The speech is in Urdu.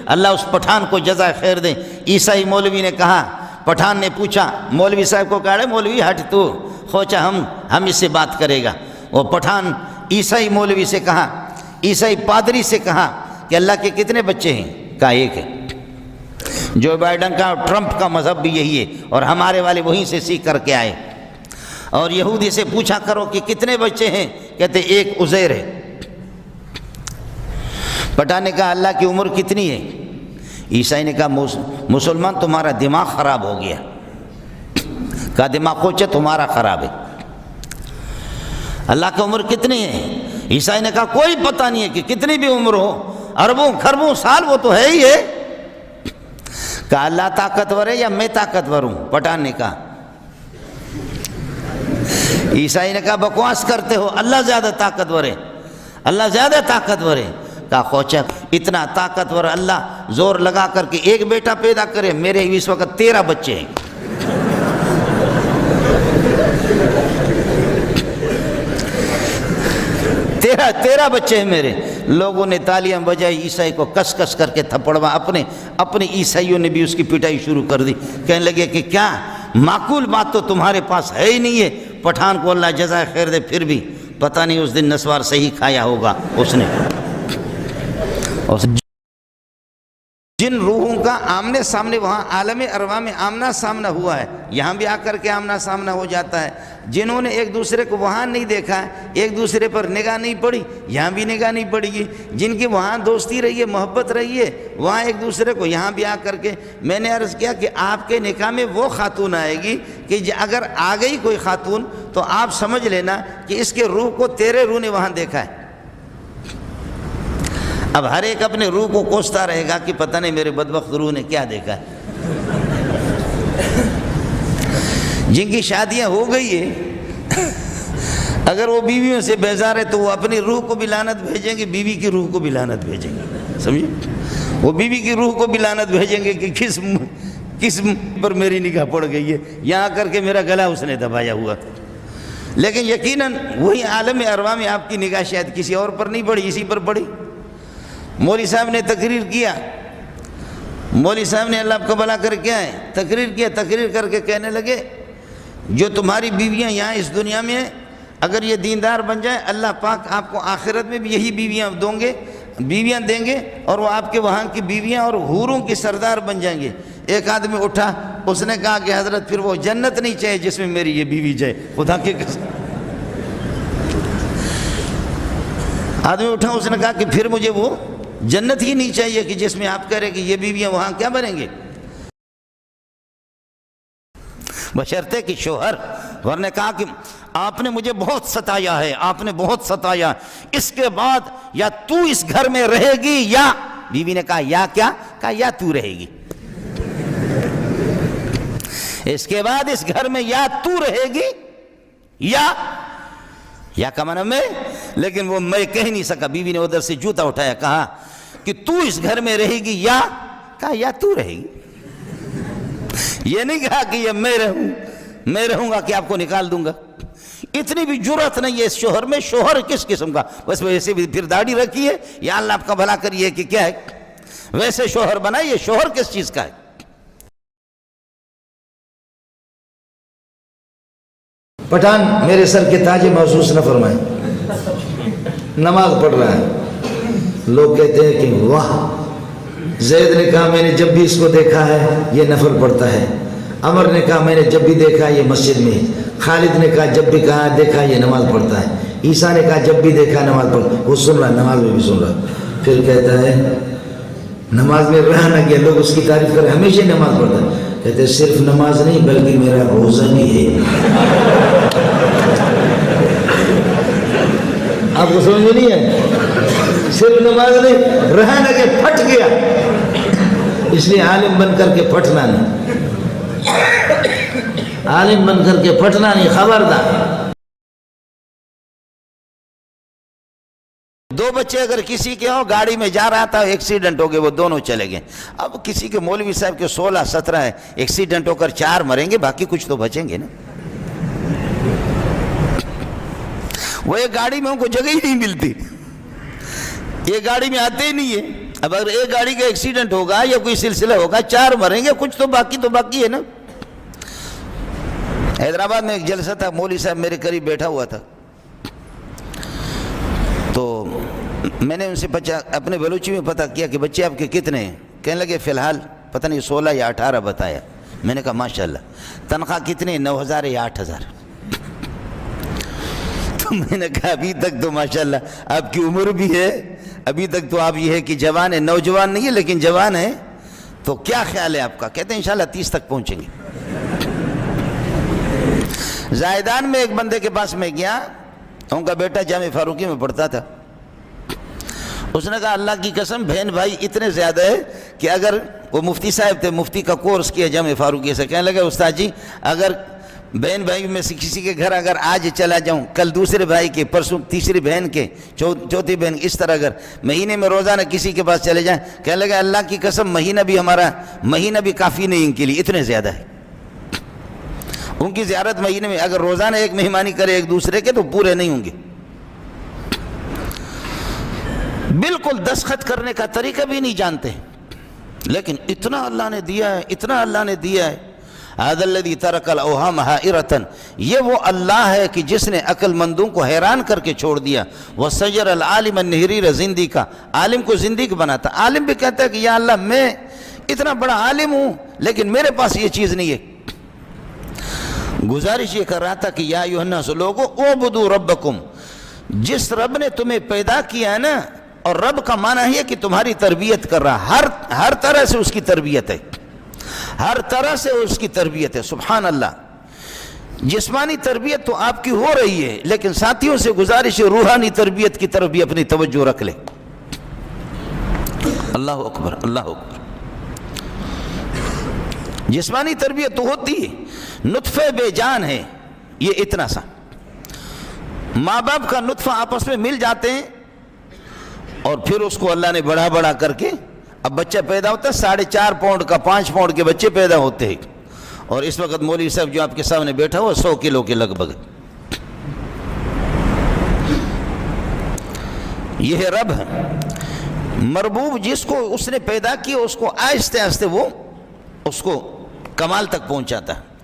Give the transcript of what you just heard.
اللہ اس پٹھان کو جزائے خیر دے۔ عیسائی مولوی نے کہا، پٹھان نے پوچھا مولوی صاحب کو، کہا مولوی ہٹ تو خوچا ہم اس سے بات کرے گا۔ وہ پٹھان عیسائی مولوی سے کہا، عیسائی پادری سے کہا کہ اللہ کے کتنے بچے ہیں؟ کہا ایک ہے۔ جو بائیڈن کا اور ٹرمپ کا مذہب بھی یہی ہے، اور ہمارے والے وہیں سے سیکھ کر کے آئے۔ اور یہودی سے پوچھا کرو کہ کتنے بچے ہیں؟ کہتے ایک عزیر ہے۔ پٹھان نے کہا اللہ کی عمر کتنی ہے؟ عیسائی نے کہا مسلمان تمہارا دماغ خراب ہو گیا۔ کہا دماغ کوچے تمہارا خراب ہے، اللہ کی عمر کتنی ہے؟ عیسائی نے کہا کوئی پتہ نہیں ہے کہ کتنی بھی عمر ہو، اربوں کھربوں سال وہ تو ہے ہی ہے۔ کہا اللہ طاقتور ہے یا میں طاقتور ہوں؟ پٹھان نے کہا۔ عیسائی نے کہا بکواس کرتے ہو، اللہ زیادہ طاقتور ہے، اللہ زیادہ طاقتور ہے۔ کہا خوچا اتنا طاقتور اللہ زور لگا کر کے ایک بیٹا پیدا کرے، میرے اس وقت 13 بچے ہیں۔ تیرہ بچے ہیں میرے۔ لوگوں نے تالیاں بجائی، عیسائی کو کس کس کر کے تھپڑوا، اپنے عیسائیوں نے بھی اس کی پٹائی شروع کر دی۔ کہنے لگے کہ کیا معقول بات تو تمہارے پاس ہے ہی نہیں ہے۔ پٹھان کو اللہ جزائے خیر دے، پھر بھی پتہ نہیں اس دن نسوار صحیح کھایا ہوگا اس نے۔ جن روحوں کا آمنے سامنے وہاں عالم ارواح میں آمنا سامنا ہوا ہے، یہاں بھی آ کر کے آمنا سامنا ہو جاتا ہے۔ جنہوں نے ایک دوسرے کو وہاں نہیں دیکھا ہے، ایک دوسرے پر نگاہ نہیں پڑی، یہاں بھی نگاہ نہیں پڑے گی۔ جن کی وہاں دوستی رہی ہے، محبت رہی ہے، وہاں ایک دوسرے کو، یہاں بھی آ کر کے میں نے عرض کیا کہ آپ کے نکاح میں وہ خاتون آئے گی کہ اگر آ گئی کوئی خاتون تو آپ سمجھ لینا کہ اس کے روح کو تیرے روح نے وہاں دیکھا ہے۔ اب ہر ایک اپنے روح کو کوستا رہے گا کہ پتہ نہیں میرے بدبخت روح نے کیا دیکھا ہے۔ جن کی شادیاں ہو گئی ہے، اگر وہ بیویوں سے بیزار ہے تو وہ اپنی روح کو بھی لعنت بھیجیں گے، بیوی کی روح کو بھی لعنت بھیجیں گے، سمجھے؟ وہ بیوی کی روح کو بھی لعنت بھیجیں گے کہ کس پر میری نگاہ پڑ گئی ہے، یہاں کر کے میرا گلا اس نے دبایا ہوا۔ لیکن یقیناً وہی عالم ارواح میں آپ کی نگاہ شاید کسی اور پر نہیں پڑی، اسی پر پڑی۔ مولوی صاحب نے تقریر کیا، مولوی صاحب نے اللہ آپ کو بھلا کر کیا ہے تقریر کیا، تقریر کر کے کہنے لگے جو تمہاری بیویاں یہاں اس دنیا میں ہیں، اگر یہ دیندار بن جائیں اللہ پاک آپ کو آخرت میں بھی یہی بیویاں دیں گے، اور وہ آپ کے وہاں کی بیویاں اور حوروں کی سردار بن جائیں گے۔ ایک آدمی اٹھا، اس نے کہا کہ حضرت پھر وہ جنت نہیں چاہیے جس میں میری یہ بیوی جائے، خدا کی قسم۔ آدمی اٹھا، اس نے کہا کہ پھر مجھے وہ جنت ہی نہیں چاہیے کہ جس میں آپ کہہ رہے کہ یہ بیویاں وہاں کیا بنیں گے، بشرطے کہ شوہر۔ اور نے کہا کہ آپ نے مجھے بہت ستایا ہے، آپ نے بہت ستایا، اس کے بعد یا تو اس گھر میں رہے گی یا، بیوی نے کہا یا کیا؟ کہا یا تو رہے گی، اس کے بعد اس گھر میں یا تو رہے گی یا کا معنی میں، لیکن وہ میں کہہ نہیں سکا۔ بیوی نے ادھر سے جوتا اٹھایا، کہا کہ تو اس گھر میں رہے گی یا، کہا یا تو رہے گی۔ یہ نہیں کہا کہ یہ میں رہوں گا کہ آپ کو نکال دوں گا۔ اتنی بھی جرأت نہیں ہے اس شوہر میں۔ شوہر کس قسم کا؟ بس ویسے بھی پھر داڑھی رکھی ہے، یا اللہ آپ کا بھلا کریے کہ کیا ہے، ویسے شوہر بنا، یہ شوہر کس چیز کا ہے؟ پٹھان میرے سر کے تاج محسوس نہ فرمائیں، نماز پڑھ رہا ہے، لوگ کہتے ہیں کہ واہ، زید نے کہا میں نے جب بھی اس کو دیکھا ہے یہ نفل پڑھتا ہے، عمر نے کہا میں نے جب بھی دیکھا یہ مسجد میں، خالد نے کہا جب بھی دیکھا یہ نماز پڑھتا ہے، عیسیٰ نے کہا جب بھی دیکھا نماز پڑھتا ہے۔ وہ سن رہا، نماز میں بھی سن رہا، پھر کہتا ہے نماز میں رہا نہ گیا، لوگ اس کی تعریف کریں، ہمیشہ نماز پڑھتا ہے۔ کہتے ہیں صرف نماز نہیں بلکہ میرا روزہ بھی ہے۔ آپ کو سمجھ میں نہیں ہے؟ صرف نماز نہیں، رہا نہ کہ پھٹ گیا، اس لیے عالم بن کر کے پھٹنا نہیں، عالم بن کر کے پھٹنا نہیں، خبردار۔ دو بچے اگر کسی کے ہوں، گاڑی میں جا رہا تھا، ایکسیڈنٹ ہو گئے، وہ دونوں چلے گئے۔ اب کسی کے مولوی صاحب کے 16-17 ہے، ایکسیڈنٹ ہو کر 4 مریں گے، باقی کچھ تو بچیں گے نا۔ وہ ایک گاڑی میں ان کو جگہ ہی نہیں ملتی، یہ گاڑی میں آتے ہی نہیں ہے۔ اب اگر ایک گاڑی کا ایکسیڈنٹ ہوگا یا کوئی سلسلہ ہوگا 4 مریں گے, کچھ تو باقی ہے نا. حیدرآباد میں ایک جلسہ تھا, مولوی صاحب میرے قریب بیٹھا ہوا تھا, تو میں نے ان سے اپنے بلوچی میں پتہ کیا کہ بچے آپ کے کتنے ہیں. کہنے لگے فی الحال پتہ نہیں 16 یا 18 بتایا. میں نے کہا ماشاءاللہ. تنخواہ کتنے؟ 9,000 یا 8,000. تو میں نے کہا ابھی تک تو ماشاءاللہ آپ کی عمر بھی ہے, ابھی تک تو آپ یہ ہے کہ جوان ہے, نوجوان نہیں ہے لیکن جوان ہے, تو کیا خیال ہے آپ کا؟ کہتے ہیں انشاءاللہ 30 تک پہنچیں گے. زائدان میں ایک بندے کے پاس میں گیا, ان کا بیٹا جامع فاروقی میں پڑھتا تھا. اس نے کہا اللہ کی قسم بہن بھائی اتنے زیادہ ہے کہ اگر وہ مفتی صاحب تھے, مفتی کا کورس کیا جامع فاروقی سے, کہنے لگے استاد جی اگر بہن بھائی میں سے کسی کے گھر اگر آج چلا جاؤں, کل دوسرے بھائی کے, پرسوں تیسری بہن کے, چوتھی بہن, اس طرح اگر مہینے میں روزانہ کسی کے پاس چلے جائیں, کہنے لگے اللہ کی قسم مہینہ بھی کافی نہیں ان کے لیے, اتنے زیادہ ہے. ان کی زیارت مہینے میں اگر روزانہ ایک مہمانی کرے ایک دوسرے کے تو پورے نہیں ہوں گے. بالکل دستخط کرنے کا طریقہ بھی نہیں جانتے, لیکن اتنا اللہ نے دیا ہے, اتنا اللہ نے دیا ہے. هذا الذي ترك الاوهام حائرة, یہ وہ اللہ ہے کہ جس نے عقل مندوں کو حیران کر کے چھوڑ دیا. وسجر العالم النہریر زندی کا, عالم کو زندگی بناتا. عالم بھی کہتا ہے کہ یا اللہ میں اتنا بڑا عالم ہوں لیکن میرے پاس یہ چیز نہیں ہے. گزارش یہ کر رہا تھا کہ یا ایھا الناس, لوگو اعبدوا ربکم, جس رب نے تمہیں پیدا کیا ہے نا, اور رب کا معنی ہے کہ تمہاری تربیت کر رہا, ہر طرح سے اس کی تربیت ہے, ہر طرح سے اس کی تربیت ہے. سبحان اللہ. جسمانی تربیت تو آپ کی ہو رہی ہے, لیکن ساتھیوں سے گزارش ہے روحانی تربیت کی طرف بھی اپنی توجہ رکھ لے. اللہ اکبر, اللہ اکبر. جسمانی تربیت تو ہوتی ہے, نطفے بے جان ہے یہ اتنا سا. ماں باپ کا نطفہ آپس میں مل جاتے ہیں اور پھر اس کو اللہ نے بڑا کر کے, اب بچہ پیدا ہوتا ہے 4.5 پاؤنڈ کا, 5 پاؤنڈ کے بچے پیدا ہوتے ہیں. اور اس وقت مولوی صاحب جو آپ کے سامنے بیٹھا ہوا 100 کلو کے لگ بھگ. یہ ہے رب. مربوب جس کو اس نے پیدا کیا اس کو آہستہ آہستہ وہ اس کو کمال تک پہنچاتا ہے.